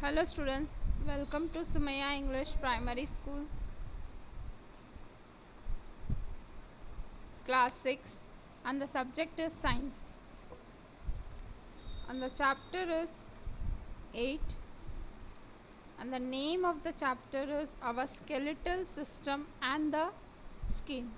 Hello students, welcome to Sumaya English Primary School, class 6, and the subject is science. And the chapter is 8, and the name of the chapter is Our Skeletal System and the Skin.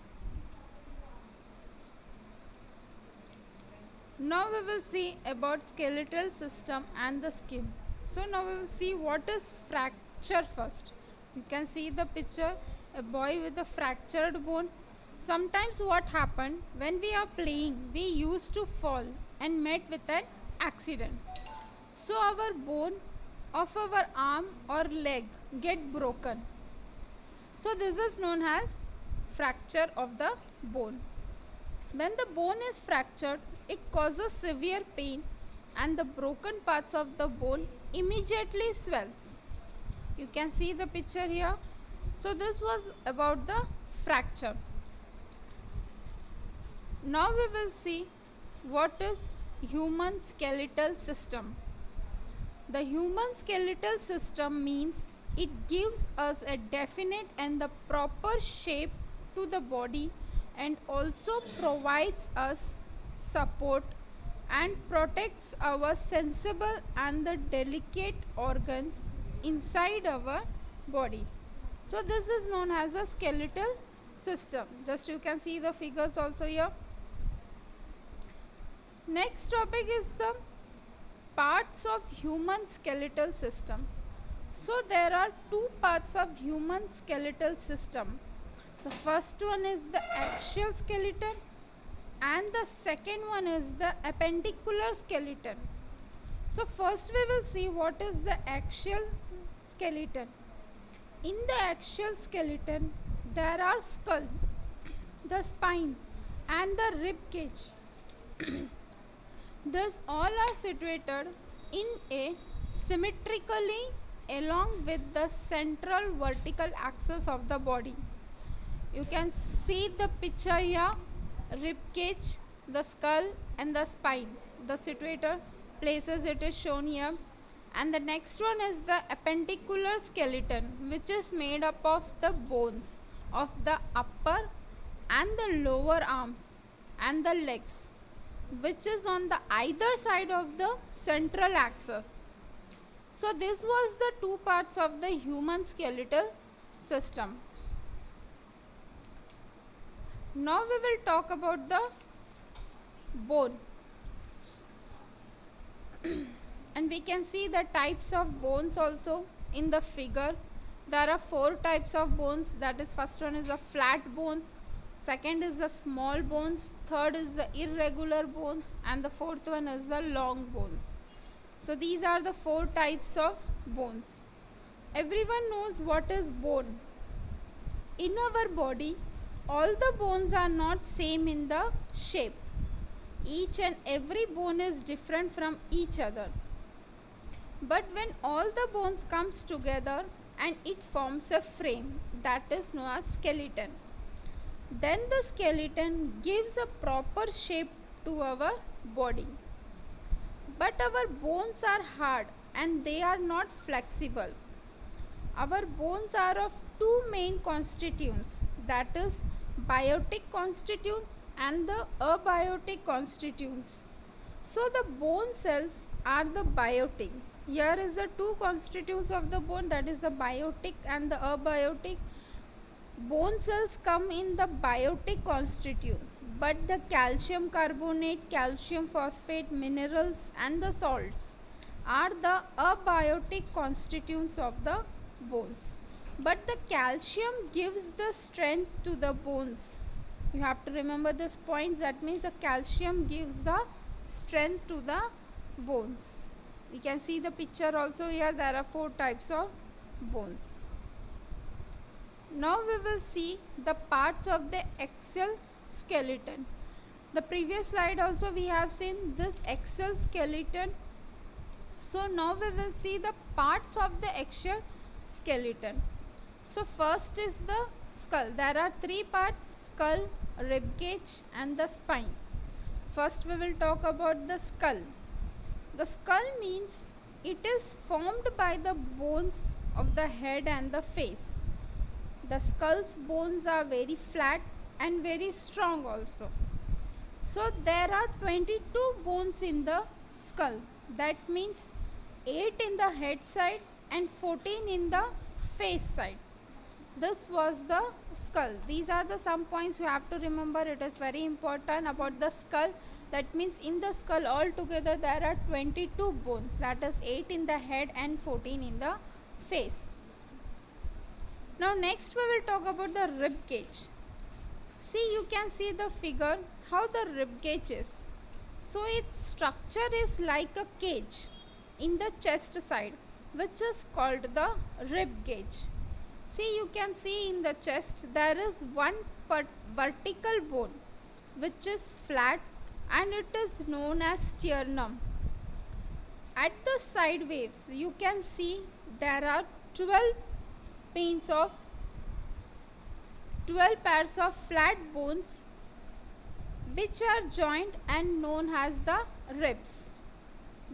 Now we will see about skeletal system and the skin. So now we will see what is fracture first. You can see the picture, a boy with a fractured bone. Sometimes what happened when we are playing, we used to fall and met with an accident. So our bone of our arm or leg get broken. So this is known as fracture of the bone. When the bone is fractured, it causes severe pain and the broken parts of the bone immediately swells. You can see the picture here. So this was about the fracture. Now we will see what is human skeletal system. The human skeletal system means it gives us a definite and the proper shape to the body and also provides us support and protects our sensible and the delicate organs inside our body. So this is known as a skeletal system. Just you can see the figures also here. Next topic is the parts of human skeletal system. So there are two parts of human skeletal system. The first one is the axial skeleton and the second one is the appendicular skeleton. So first we will see what is the axial skeleton. In the axial skeleton there are skull, the spine and the rib cage. These all are situated in a symmetrically along with the central vertical axis of the body. You can see the picture here, rib cage, the skull and the spine. The situated places it is shown here. And the next one is the appendicular skeleton, which is made up of the bones of the upper and the lower arms and the legs, which is on the either side of the central axis. So this was the two parts of the human skeletal system. Now we will talk about the bone. And we can see the types of bones also in the figure. There are four types of bones. That is, first one is the flat bones, second is the small bones, third is the irregular bones, and the fourth one is the long bones. So these are the four types of bones. Everyone knows what is bone. In our body, all the bones are not same in the shape. Each and every bone is different from each other. But when all the bones comes together and it forms a frame, that is known as skeleton. Then the skeleton gives a proper shape to our body. But our bones are hard and they are not flexible. Our bones are of two main constituents, that is biotic constituents and the abiotic constituents. So the bone cells are the biotic. Here is the two constituents of the bone, that is the biotic and the abiotic. Bone cells come in the biotic constituents, but the calcium carbonate, calcium phosphate, minerals and the salts are the abiotic constituents of the bones. But the calcium gives the strength to the bones. You have to remember this point. That means the calcium gives the strength to the bones. We can see the picture also here. There are four types of bones. Now we will see the parts of the axial skeleton. The previous slide also we have seen this axial skeleton. So now we will see the parts of the axial skeleton. So first is the skull. There are three parts: skull, rib cage and the spine. First we will talk about the skull. The skull means it is formed by the bones of the head and the face. The skull's bones are very flat and very strong also. So there are 22 bones in the skull. That means 8 in the head side and 14 in the face side. This was the skull. These are the some points you have to remember. It is very important about the skull. That means in the skull altogether there are 22 bones. That is 8 in the head and 14 in the face. Now next we will talk about the rib cage. See, you can see the figure how the rib cage is. So its structure is like a cage in the chest side, which is called the rib cage. See, you can see in the chest there is one vertical bone which is flat and it is known as sternum. At the side waves you can see there are 12 pairs of flat bones which are joined and known as the ribs.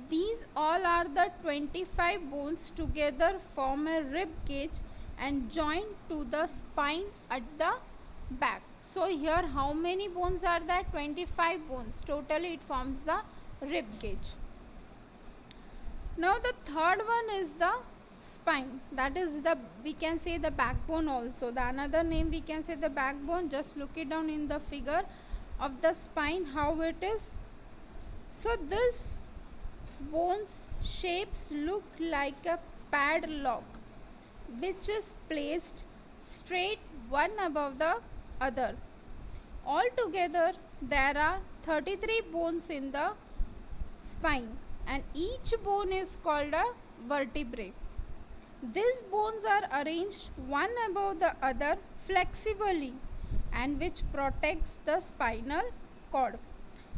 These all are the 25 bones together form a rib cage and join to the spine at the back. So here how many bones are there? 25 bones. Totally it forms the rib cage. Now the third one is the spine. That is the, we can say the backbone also. The another name we can say the backbone. Just look it down in the figure of the spine how it is. So this bones shapes look like a padlock which is placed straight one above the other. Altogether there are 33 bones in the spine and each bone is called a vertebrae. These bones are arranged one above the other flexibly and which protects the spinal cord,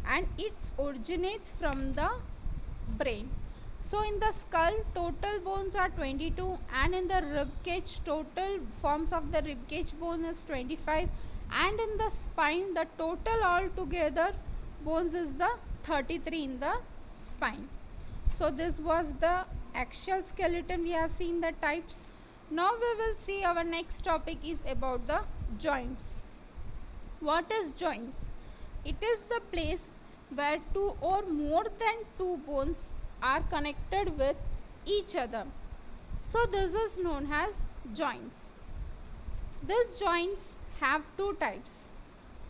and it originates from the brain. So in the skull total bones are 22 and in the rib cage total forms of the rib cage bone is 25, and in the spine the total altogether bones is the 33 in the spine. So this was the axial skeleton. We have seen the types. Now we will see our next topic is about the joints. What is joints? It is the place where two or more than two bones are connected with each other. So this is known as joints. These joints have two types.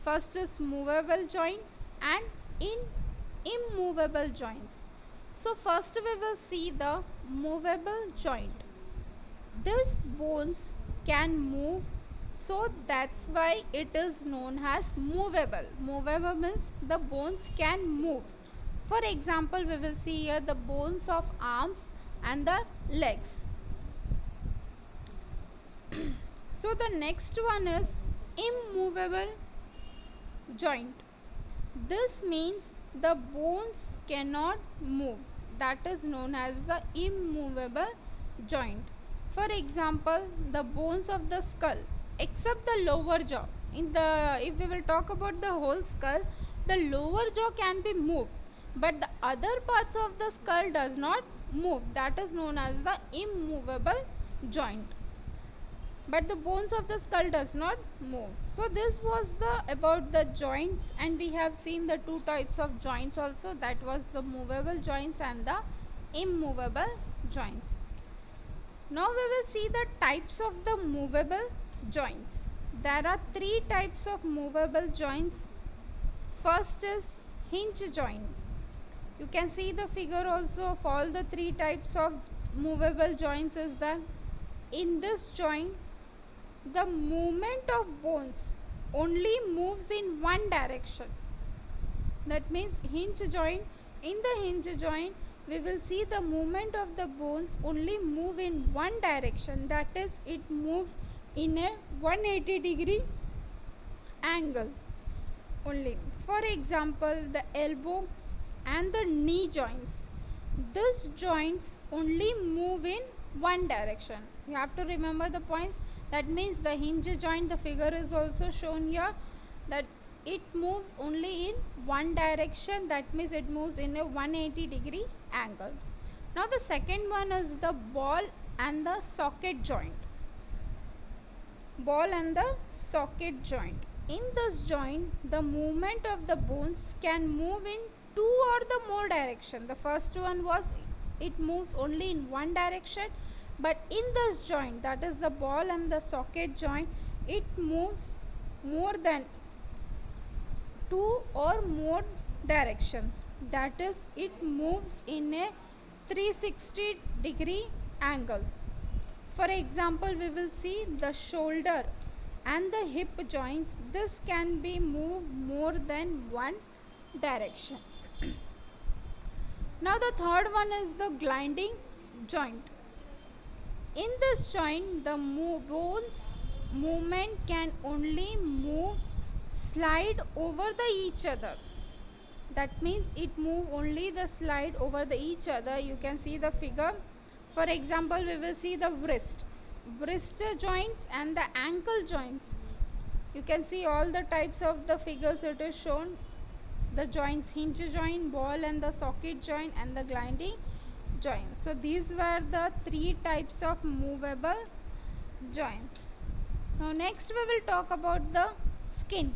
First is movable joint and immovable joints. So first we will see the movable joint. These bones can move, so that's why it is known as movable. Movable means the bones can move. For example, we will see here the bones of arms and the legs. So the next one is immovable joint. This means the bones cannot move. That is known as the immovable joint. For example, the bones of the skull, except the lower jaw. If we will talk about the whole skull, the lower jaw can be moved, but the other parts of the skull does not move. That is known as the immovable joint. But the bones of the skull does not move. So this was the about the joints, and we have seen the two types of joints also. That was the movable joints and the immovable joints. Now we will see the types of the movable joints. There are three types of movable joints. First is hinge joint. You can see the figure also of all the three types of movable joints is that in this joint the movement of bones only moves in one direction. That means hinge joint. In the hinge joint we will see the movement of the bones only move in one direction. That is, it moves in a 180-degree angle only. For example, the elbow and the knee joints. These joints only move in one direction. You have to remember the points. That means the hinge joint, the figure is also shown here, that it moves only in one direction. That means it moves in a 180-degree angle. Now the second one is the ball and the socket joint. Ball and the socket joint. In this joint, the movement of the bones can move in two or the more direction. The first one was it moves only in one direction, but in this joint, that is the ball and the socket joint, it moves more than two or more directions. That is, it moves in a 360-degree angle. For example, we will see the shoulder and the hip joints. This can be moved more than one direction. Now the third one is the gliding joint. In this joint, the bones movement can only slide over each other. That means it move only the slide over each other. You can see the figure. For example, we will see the wrist joints and the ankle joints. You can see all the types of the figures it is shown. The joints, hinge joint, ball and the socket joint, and the gliding joint. So these were the three types of movable joints. Now next we will talk about the skin.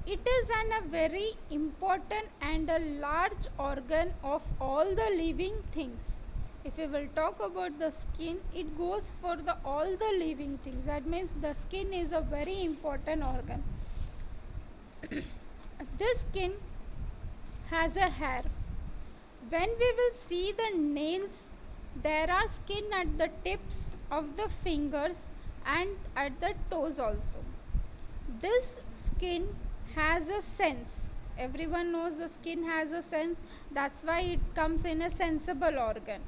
It is a very important and a large organ of all the living things. If we will talk about the skin, it goes for all the living things. That means the skin is a very important organ. This skin has a hair. When we will see the nails, there are skin at the tips of the fingers and at the toes also. This skin has a sense. Everyone knows the skin has a sense. That's why it comes in a sensible organ.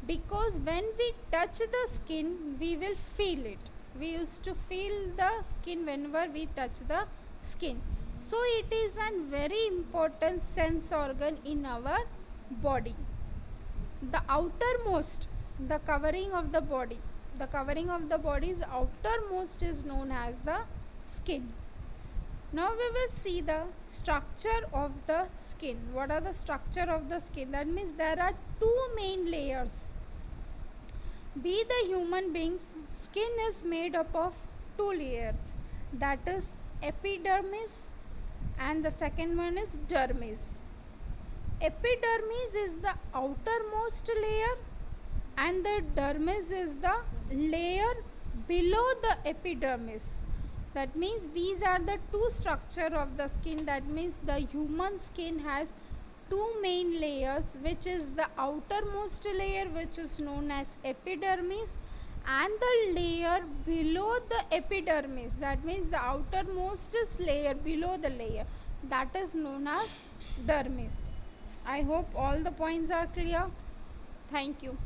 Because when we touch the skin, we will feel it. We used to feel the skin whenever we touch the skin. So it is a very important sense organ in our body. The outermost, the covering of the body's outermost is known as the skin. Now we will see the structure of the skin. What are the structure of the skin? That means there are two main layers. Be the human beings, skin is made up of two layers. That is epidermis and the second one is dermis. Epidermis is the outermost layer and the dermis is the layer below the epidermis. That means these are the two structure of the skin. That means the human skin has two main layers, which is the outermost layer, which is known as epidermis, and the layer below the epidermis. That means the outermost layer below the layer, that is known as dermis. I hope all the points are clear. Thank you.